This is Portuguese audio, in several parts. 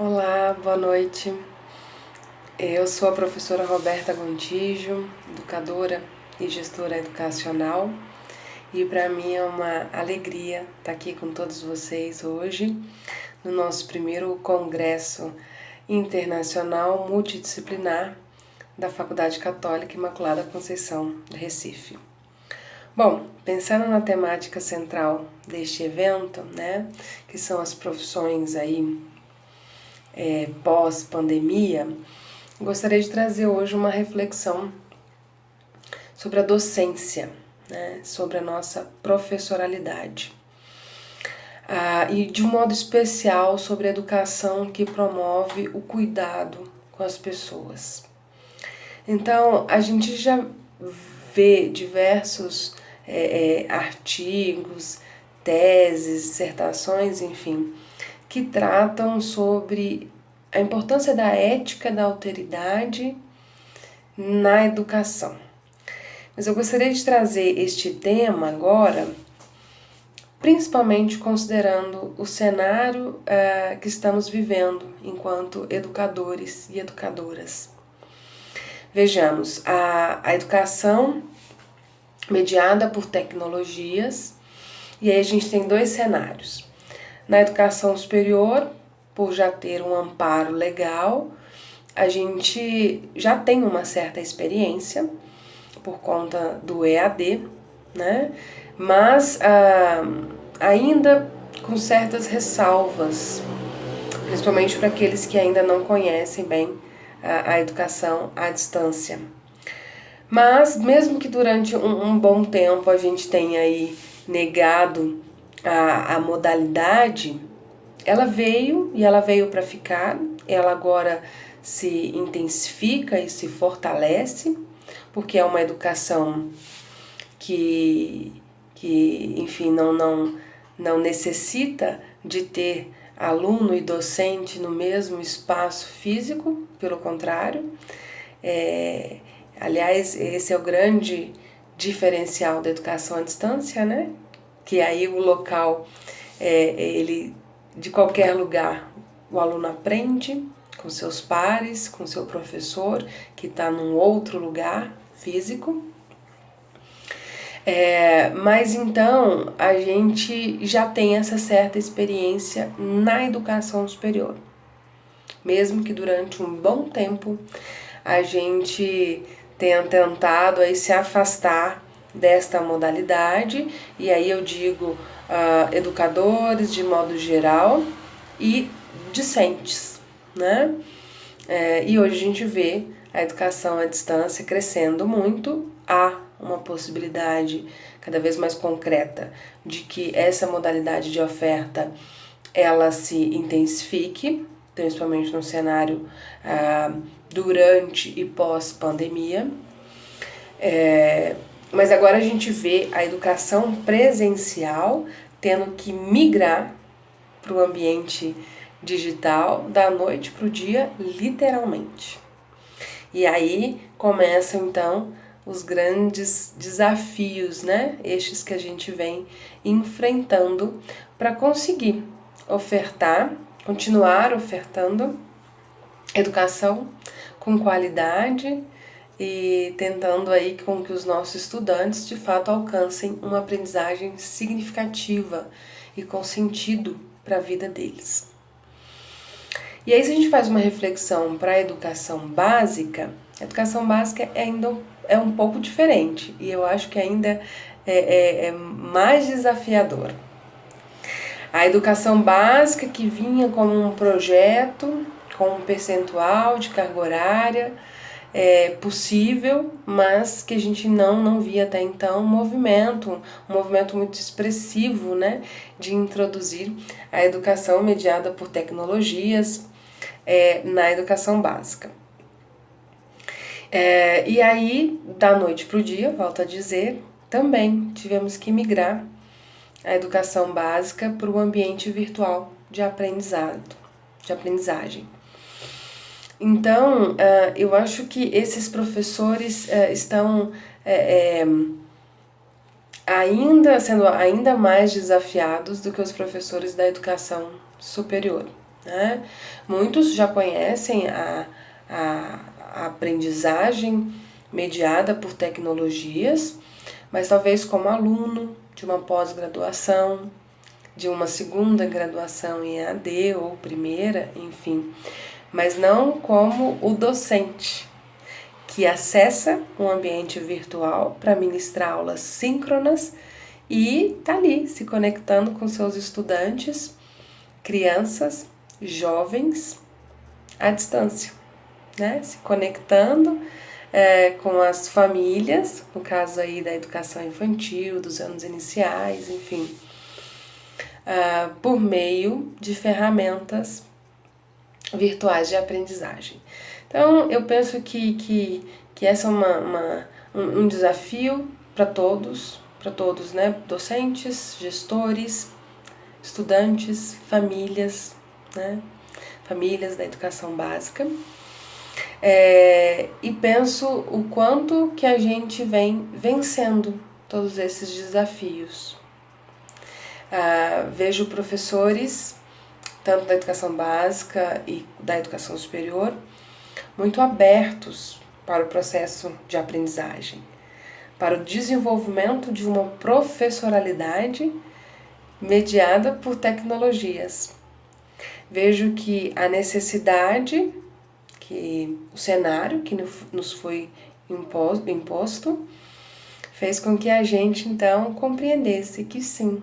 Olá, boa noite. Eu sou a professora Roberta Gontijo, educadora e gestora educacional, e para mim é uma alegria estar aqui com todos vocês hoje no nosso primeiro Congresso Internacional Multidisciplinar da Faculdade Católica Imaculada Conceição de Recife. Bom, pensando na temática central deste evento, que são as profissões aí pós-pandemia, gostaria de trazer hoje uma reflexão sobre a docência, sobre a nossa professoralidade. E de um modo especial sobre a educação que promove o cuidado com as pessoas. Então, a gente já vê diversos artigos, teses, dissertações, enfim, que tratam sobre a importância da ética da alteridade na educação. Mas eu gostaria de trazer este tema agora, principalmente considerando o cenário que estamos vivendo enquanto educadores e educadoras. Vejamos, a educação mediada por tecnologias, e aí a gente tem dois cenários. Na educação superior, por já ter um amparo legal, a gente já tem uma certa experiência por conta do EAD, mas ainda com certas ressalvas, principalmente para aqueles que ainda não conhecem bem a educação à distância. Mas mesmo que durante um bom tempo a gente tenha aí negado a modalidade, ela veio para ficar, ela agora se intensifica e se fortalece, porque é uma educação que enfim, não necessita de ter aluno e docente no mesmo espaço físico, pelo contrário. Aliás, esse é o grande diferencial da educação à distância, que aí o local, ele de qualquer lugar, o aluno aprende com seus pares, com seu professor, que está num outro lugar físico. Mas então a gente já tem essa certa experiência na educação superior, mesmo que durante um bom tempo a gente tenha tentado aí se afastar desta modalidade, e aí eu digo educadores de modo geral e discentes, e hoje a gente vê a educação à distância crescendo muito. Há uma possibilidade cada vez mais concreta de que essa modalidade de oferta ela se intensifique, principalmente no cenário durante e pós-pandemia. Mas agora a gente vê a educação presencial tendo que migrar para o ambiente digital da noite para o dia, literalmente. E aí começam então os grandes desafios, estes que a gente vem enfrentando para conseguir continuar ofertando educação com qualidade e tentando aí com que os nossos estudantes de fato alcancem uma aprendizagem significativa e com sentido para a vida deles. E aí, se a gente faz uma reflexão para a educação básica ainda é um pouco diferente, e eu acho que ainda é mais desafiador. A educação básica que vinha como um projeto, com um percentual de carga horária possível, mas que a gente não via até então um movimento muito expressivo, de introduzir a educação mediada por tecnologias na educação básica. E aí, da noite para o dia, volto a dizer, também tivemos que migrar a educação básica para o ambiente virtual de aprendizagem. Então, eu acho que esses professores estão sendo ainda mais desafiados do que os professores da educação superior. né? Muitos já conhecem a aprendizagem mediada por tecnologias, mas talvez como aluno de uma pós-graduação, de uma segunda graduação em EAD ou primeira, enfim, mas não como o docente que acessa um ambiente virtual para ministrar aulas síncronas e tá ali se conectando com seus estudantes, crianças, jovens à distância, né? Se conectando com as famílias, no caso aí da educação infantil, dos anos iniciais, enfim, por meio de ferramentas virtuais de aprendizagem. Então, eu penso que essa é um desafio para todos, né? Docentes, gestores, estudantes, famílias, né? Famílias da educação básica. E penso o quanto que a gente vem vencendo todos esses desafios. Vejo professores, tanto da educação básica e da educação superior, muito abertos para o processo de aprendizagem, para o desenvolvimento de uma professoralidade mediada por tecnologias. Vejo que a necessidade, que o cenário que nos foi imposto, fez com que a gente então compreendesse que sim,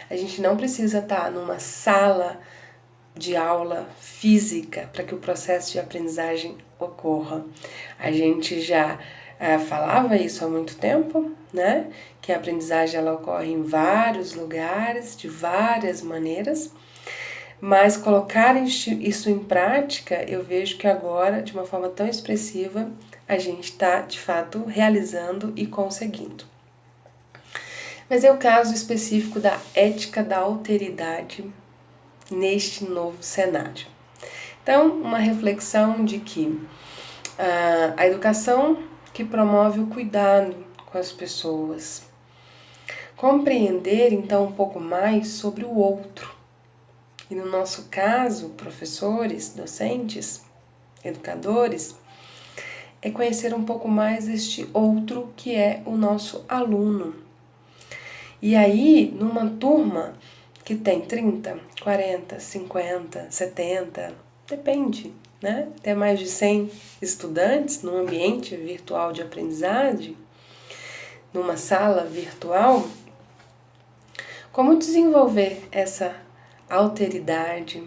a gente não precisa estar numa sala de aula física para que o processo de aprendizagem ocorra. A gente já falava isso há muito tempo, né? Que a aprendizagem ela ocorre em vários lugares, de várias maneiras, mas colocar isso em prática, eu vejo que agora, de uma forma tão expressiva, a gente está, de fato, realizando e conseguindo. Mas é o caso específico da ética da alteridade neste novo cenário. Então, uma reflexão de que a educação que promove o cuidado com as pessoas, compreender então um pouco mais sobre o outro. E no nosso caso, professores, docentes, educadores, é conhecer um pouco mais este outro que é o nosso aluno. E aí, numa turma que tem 30, 40, 50, 70, depende, né? Até mais de 100 estudantes num ambiente virtual de aprendizagem, numa sala virtual, como desenvolver essa alteridade,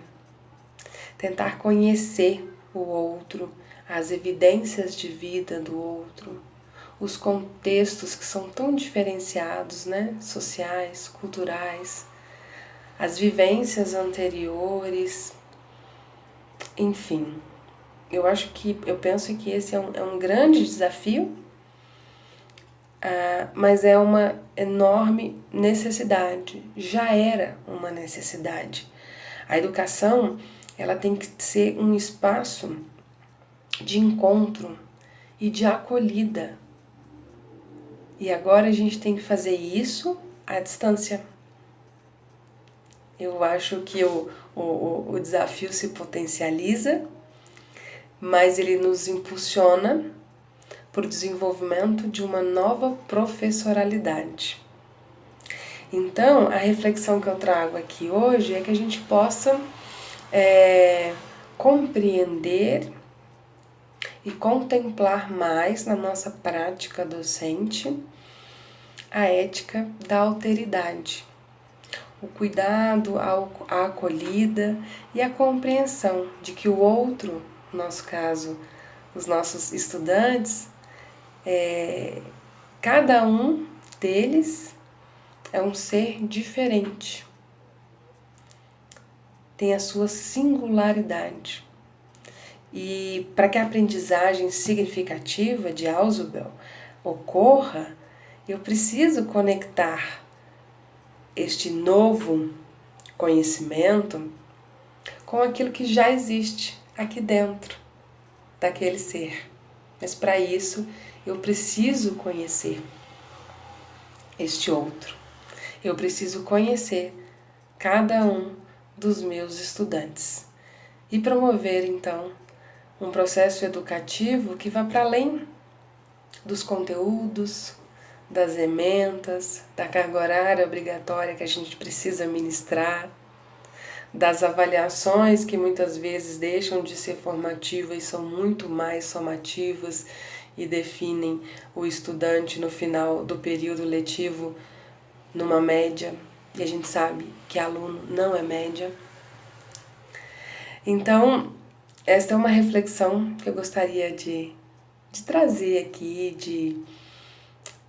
tentar conhecer o outro, as evidências de vida do outro, os contextos que são tão diferenciados, né? Sociais, culturais, as vivências anteriores, enfim. Eu penso que esse é um grande desafio, mas é uma enorme necessidade, já era uma necessidade. A educação, ela tem que ser um espaço de encontro e de acolhida. E agora a gente tem que fazer isso à distância. Eu acho que o desafio se potencializa, mas ele nos impulsiona para o desenvolvimento de uma nova professoralidade. Então, a reflexão que eu trago aqui hoje é que a gente possa compreender e contemplar mais na nossa prática docente a ética da alteridade, o cuidado, a acolhida e a compreensão de que o outro, no nosso caso, os nossos estudantes, cada um deles é um ser diferente, tem a sua singularidade. E para que a aprendizagem significativa de Ausubel ocorra, eu preciso conectar este novo conhecimento com aquilo que já existe aqui dentro daquele ser. Mas para isso eu preciso conhecer este outro. Eu preciso conhecer cada um dos meus estudantes. e promover, então, um processo educativo que vá para além dos conteúdos, das ementas, da carga horária obrigatória que a gente precisa ministrar, das avaliações que muitas vezes deixam de ser formativas e são muito mais somativas e definem o estudante no final do período letivo numa média, e a gente sabe que aluno não é média. Então, esta é uma reflexão que eu gostaria de trazer aqui,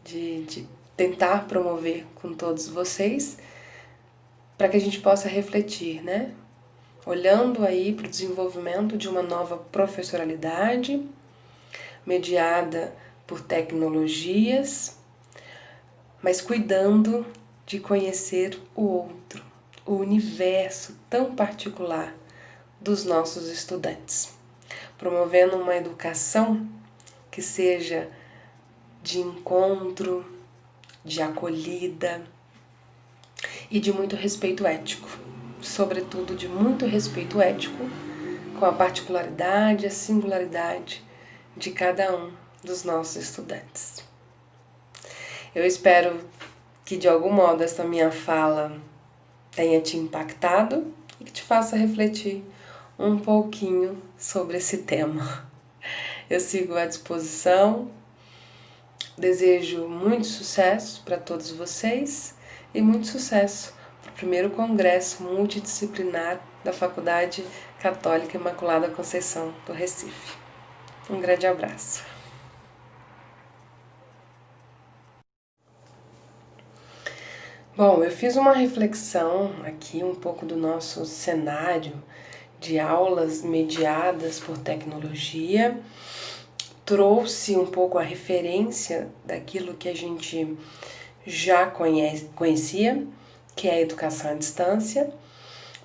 de tentar promover com todos vocês, para que a gente possa refletir, né? Olhando aí para o desenvolvimento de uma nova professoralidade, mediada por tecnologias, mas cuidando de conhecer o outro, o universo tão particular dos nossos estudantes, promovendo uma educação que seja de encontro, de acolhida e de muito respeito ético, sobretudo de muito respeito ético com a particularidade e a singularidade de cada um dos nossos estudantes. Eu espero que de algum modo essa minha fala tenha te impactado e que te faça refletir um pouquinho sobre esse tema. Eu sigo à disposição, desejo muito sucesso para todos vocês e muito sucesso para o primeiro congresso multidisciplinar da Faculdade Católica Imaculada Conceição do Recife. Um grande abraço. Bom, eu fiz uma reflexão aqui um pouco do nosso cenário de aulas mediadas por tecnologia, trouxe um pouco a referência daquilo que a gente já conhecia, que é a educação à distância,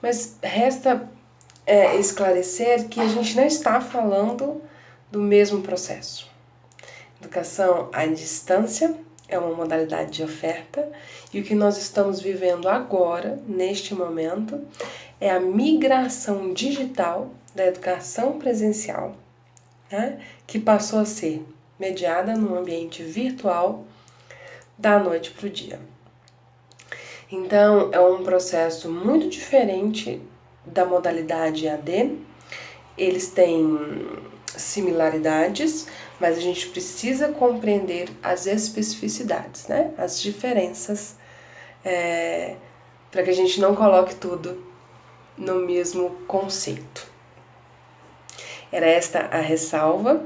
mas resta esclarecer que a gente não está falando do mesmo processo. Educação à distância é uma modalidade de oferta e o que nós estamos vivendo agora, neste momento, é a migração digital da educação presencial, né, que passou a ser mediada num ambiente virtual da noite para o dia. Então, é um processo muito diferente da modalidade EAD. Eles têm similaridades, mas a gente precisa compreender as especificidades, né? As diferenças, para que a gente não coloque tudo no mesmo conceito. Era esta a ressalva